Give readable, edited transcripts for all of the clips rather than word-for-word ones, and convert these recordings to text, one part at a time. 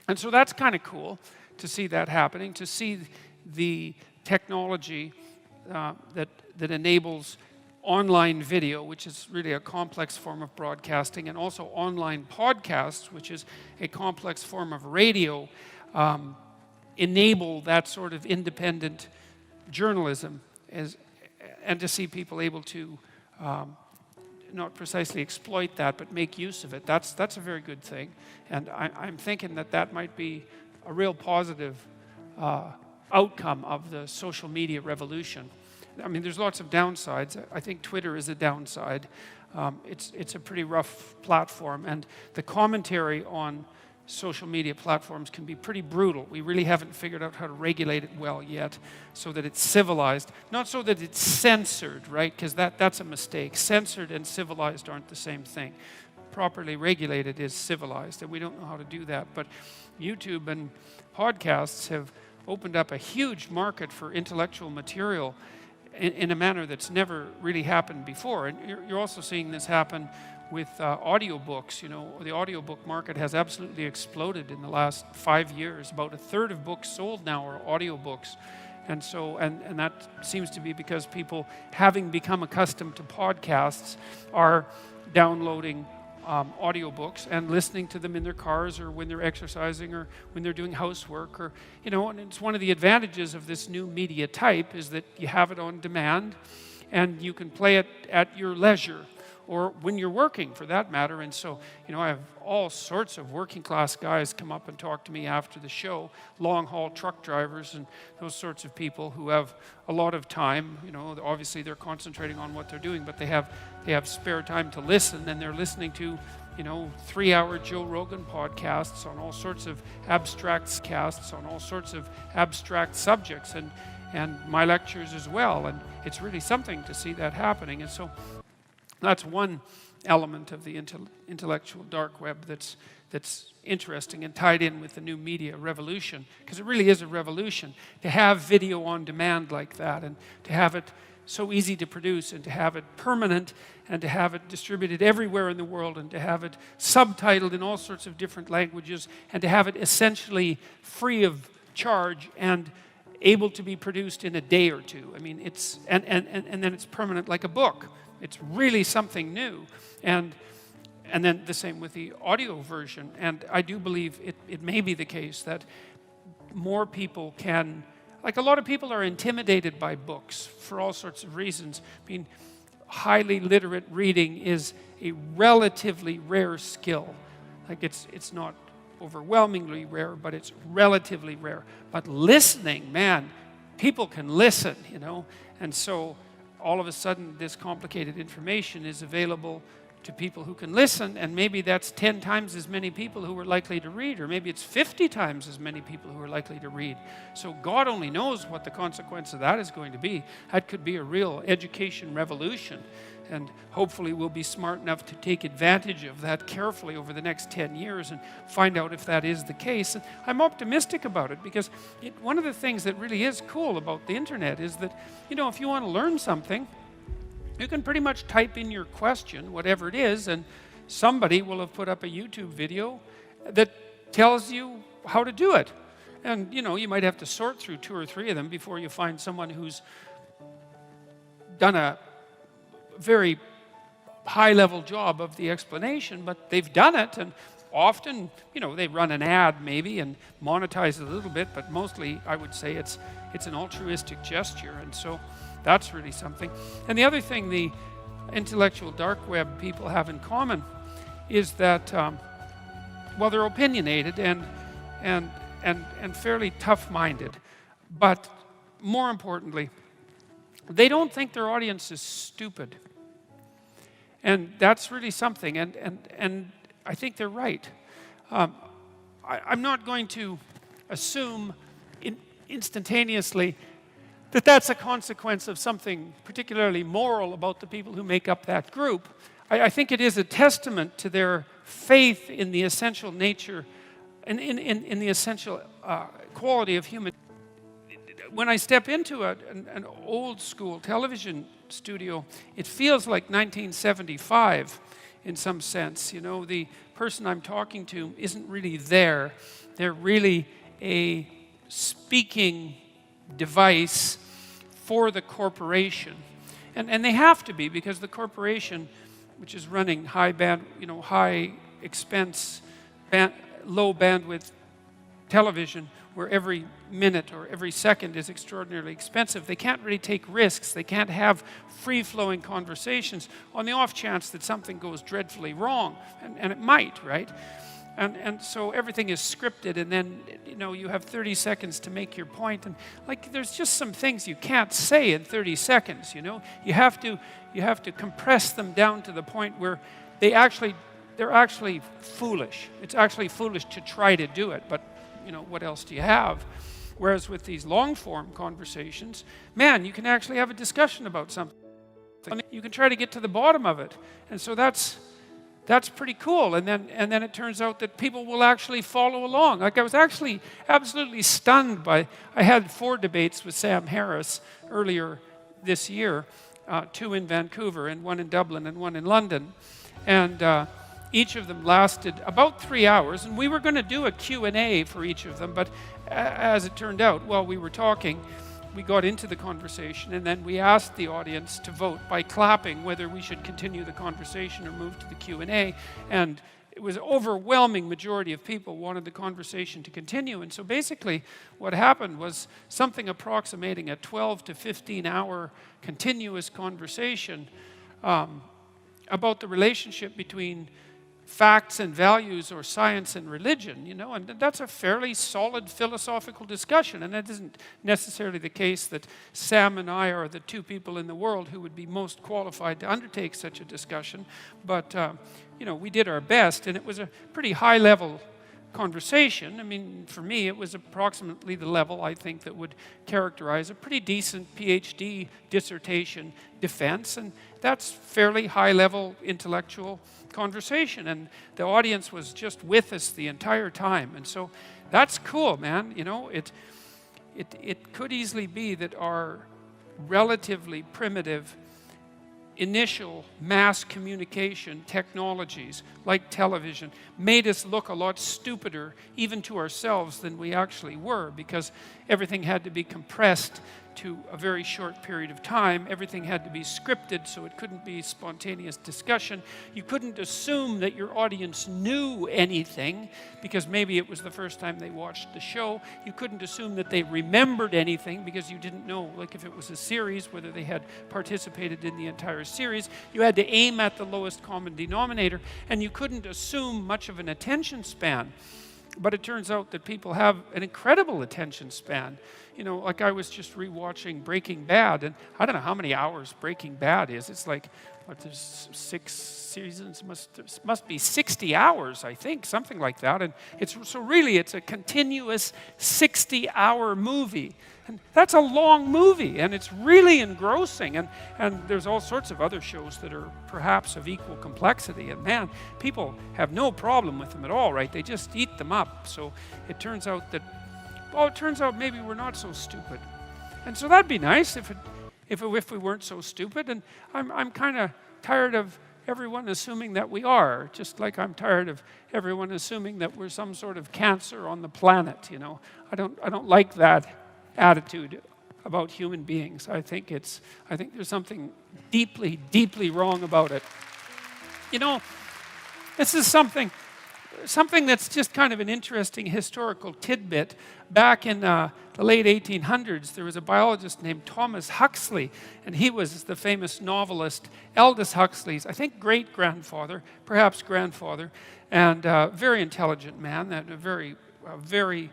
And so that's kind of cool to see that happening, to see the technology that enables online video, which is really a complex form of broadcasting, and also online podcasts, which is a complex form of radio, enable that sort of independent journalism, and to see people able to not precisely exploit that, but make use of it. That's a very good thing. And I'm thinking that might be a real positive outcome of the social media revolution. I mean, there's lots of downsides. I think Twitter is a downside. It's a pretty rough platform, and the commentary on social media platforms can be pretty brutal. We really haven't figured out how to regulate it well yet, so that it's civilized. Not so that it's censored, right? Because that's a mistake. Censored and civilized aren't the same thing. Properly regulated is civilized, and we don't know how to do that. But YouTube and podcasts have opened up a huge market for intellectual material in a manner that's never really happened before. And you're also seeing this happen with audiobooks. You know, the audiobook market has absolutely exploded in the last 5 years. About a third of books sold now are audiobooks. And so, and that seems to be because people, having become accustomed to podcasts, are downloading audiobooks and listening to them in their cars, or when they're exercising, or when they're doing housework, or, you know, and it's one of the advantages of this new media type is that you have it on demand and you can play it at your leisure, or when you're working, for that matter. And so, you know, I have all sorts of working class guys come up and talk to me after the show, long haul truck drivers and those sorts of people who have a lot of time. You know, obviously they're concentrating on what they're doing, but they have spare time to listen, and they're listening to, you know, 3-hour Joe Rogan podcasts on all sorts of abstract casts, on all sorts of abstract subjects, and my lectures as well. And it's really something to see that happening. And so that's one element of the intellectual dark web that's interesting and tied in with the new media revolution, because it really is a revolution to have video on demand like that, and to have it so easy to produce, and to have it permanent, and to have it distributed everywhere in the world, and to have it subtitled in all sorts of different languages, and to have it essentially free of charge and able to be produced in a day or two. I mean, it's and then it's permanent like a book. It's really something new. And then the same with the audio version. And I do believe it may be the case that more people can, like, a lot of people are intimidated by books for all sorts of reasons. I mean, highly literate reading is a relatively rare skill. Like, it's not overwhelmingly rare, but it's relatively rare. But listening, man, people can listen, you know. And so all of a sudden this complicated information is available to people who can listen, and maybe that's 10 times as many people who are likely to read, or maybe it's 50 times as many people who are likely to read. So God only knows what the consequence of that is going to be. That could be a real education revolution, and hopefully we'll be smart enough to take advantage of that carefully over the next 10 years and find out if that is the case. And I'm optimistic about it, because one of the things that really is cool about the internet is that, you know, if you want to learn something, you can pretty much type in your question, whatever it is, and somebody will have put up a YouTube video that tells you how to do it. And, you know, you might have to sort through 2 or 3 of them before you find someone who's done a very high-level job of the explanation, but they've done it. And often, you know, they run an ad maybe and monetize it a little bit, but mostly I would say it's an altruistic gesture. And so that's really something. And the other thing the intellectual dark web people have in common is that, well, they're opinionated and fairly tough-minded, but more importantly, they don't think their audience is stupid. And that's really something, and I think they're right. I'm not going to assume instantaneously that that's a consequence of something particularly moral about the people who make up that group. I think it is a testament to their faith in the essential nature and in the essential quality of human. When I step into an old school television studio, it feels like 1975 in some sense. You know, the person I'm talking to isn't really there. They're really a speaking device for the corporation. And they have to be, because the corporation, which is running high expense, low bandwidth television, where every minute or every second is extraordinarily expensive, they can't really take risks. They can't have free-flowing conversations on the off chance that something goes dreadfully wrong, and it might, right? And so everything is scripted, and then you have 30 seconds to make your point, and like there's just some things you can't say in 30 seconds. You have to compress them down to the point where they're actually foolish. It's actually foolish to try to do it, but what else do you have? Whereas with these long-form conversations, man, you can actually have a discussion about something. You can try to get to the bottom of it, and so that's pretty cool. And then it turns out that people will actually follow along. Like I was actually absolutely stunned by. I had 4 debates with Sam Harris earlier this year, 2 in Vancouver and 1 in Dublin and 1 in London, and each of them lasted about 3 hours. And we were going to do a Q&A for each of them, but as it turned out, while we were talking, we got into the conversation, and then we asked the audience to vote by clapping whether we should continue the conversation or move to the Q&A, and it was an overwhelming majority of people wanted the conversation to continue. And so basically what happened was something approximating a 12 to 15 hour continuous conversation about the relationship between facts and values, or science and religion, and that's a fairly solid philosophical discussion. And that isn't necessarily the case that Sam and I are the 2 people in the world who would be most qualified to undertake such a discussion, but we did our best, and it was a pretty high-level conversation. I mean, for me, it was approximately the level, I think, that would characterize a pretty decent PhD dissertation defense, and that's fairly high-level intellectual conversation, and the audience was just with us the entire time. And so that's cool, man. It could easily be that our relatively primitive initial mass communication technologies like television made us look a lot stupider even to ourselves than we actually were, because everything had to be compressed to a very short period of time. Everything had to be scripted, so it couldn't be spontaneous discussion. You couldn't assume that your audience knew anything because maybe it was the first time they watched the show. You couldn't assume that they remembered anything because you didn't know, like if it was a series, whether they had participated in the entire series. You had to aim at the lowest common denominator, and you couldn't assume much of an attention span. But it turns out that people have an incredible attention span. Like I was just rewatching Breaking Bad, and I don't know how many hours Breaking Bad is. It's like, there's 6 seasons, must be 60 hours, I think, something like that. And it's a continuous 60-hour movie. And that's a long movie, and it's really engrossing. And there's all sorts of other shows that are perhaps of equal complexity. And man, people have no problem with them at all, right? They just eat them up. So it turns out maybe we're not so stupid. And so that'd be nice if we weren't so stupid. And I'm kind of tired of everyone assuming that we are, just like I'm tired of everyone assuming that we're some sort of cancer on the planet. I don't like that attitude about human beings. I think there's something deeply, deeply wrong about it. This is something that's just kind of an interesting historical tidbit. Back in the late 1800s, there was a biologist named Thomas Huxley, and he was the famous novelist Aldous Huxley's, I think, great-grandfather, perhaps grandfather, and very intelligent man, a very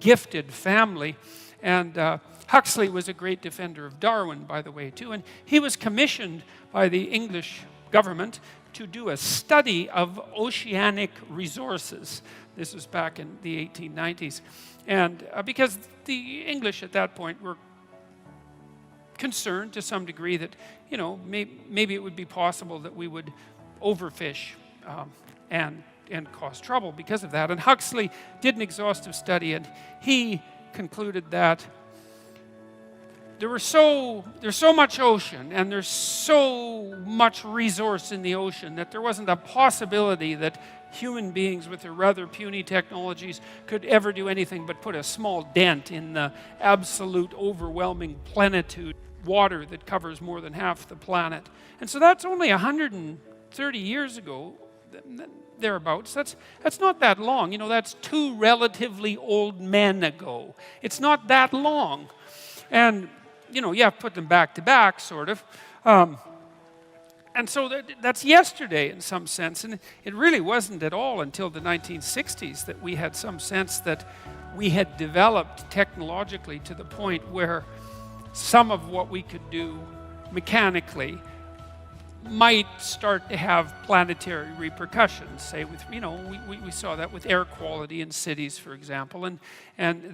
gifted family. And Huxley was a great defender of Darwin, by the way, too, and he was commissioned by the English government to do a study of oceanic resources. This was back in the 1890s. And because the English at that point were concerned to some degree that, maybe it would be possible that we would overfish and cause trouble because of that. And Huxley did an exhaustive study, and he concluded that there's so much ocean and there's so much resource in the ocean that there wasn't a possibility that human beings with their rather puny technologies could ever do anything but put a small dent in the absolute overwhelming plenitude water that covers more than half the planet. And so that's only 130 years ago, thereabouts. That's not that long. You know, that's 2 relatively old men ago. It's not that long. And you know, you have to put them back to back, sort of. And so that's yesterday in some sense. And it really wasn't at all until the 1960s that we had some sense that we had developed technologically to the point where some of what we could do mechanically might start to have planetary repercussions. Say with, you know, we saw that with air quality in cities, for example, and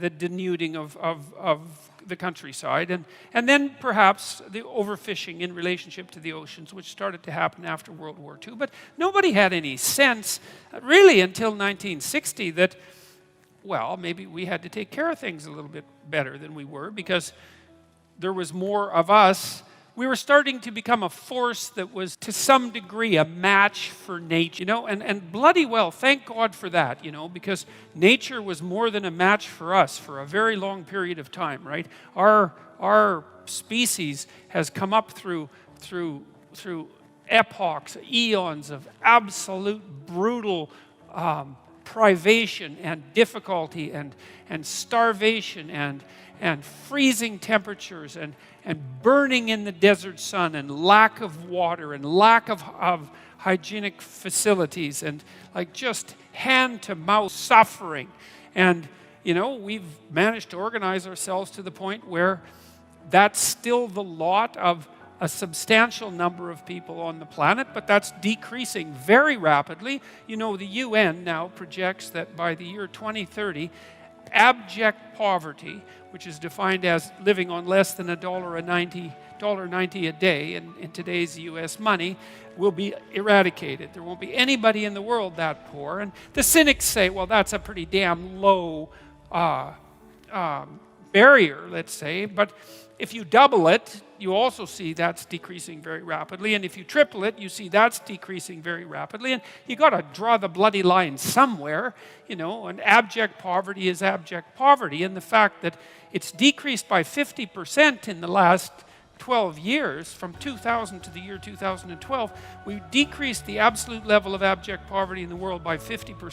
the denuding of the countryside, and then perhaps the overfishing in relationship to the oceans, which started to happen after World War II. But nobody had any sense, really until 1960, that, well, maybe we had to take care of things a little bit better than we were, because there was more of us. We were starting to become a force that was, to some degree, a match for nature, you know, and bloody well, thank God for that, you know, because nature was more than a match for us for a very long period of time, right? Our species has come up through epochs, eons of absolute brutal privation and difficulty and starvation and freezing temperatures and burning in the desert sun and lack of water and lack of hygienic facilities and like just hand-to-mouth suffering. And, you know, we've managed to organize ourselves to the point where that's still the lot of a substantial number of people on the planet, but that's decreasing very rapidly. You know, the UN now projects that by the year 2030, abject poverty, which is defined as living on less than $1.90 a day in today's US money, will be eradicated. There won't be anybody in the world that poor. And the cynics say, well, that's a pretty damn low barrier, let's say. But if you double it, you also see that's decreasing very rapidly. And if you triple it, you see that's decreasing very rapidly. And you got to draw the bloody line somewhere, you know, and abject poverty is abject poverty. And the fact that it's decreased by 50% in the last 12 years, from 2000 to the year 2012, we decreased the absolute level of abject poverty in the world by 50%.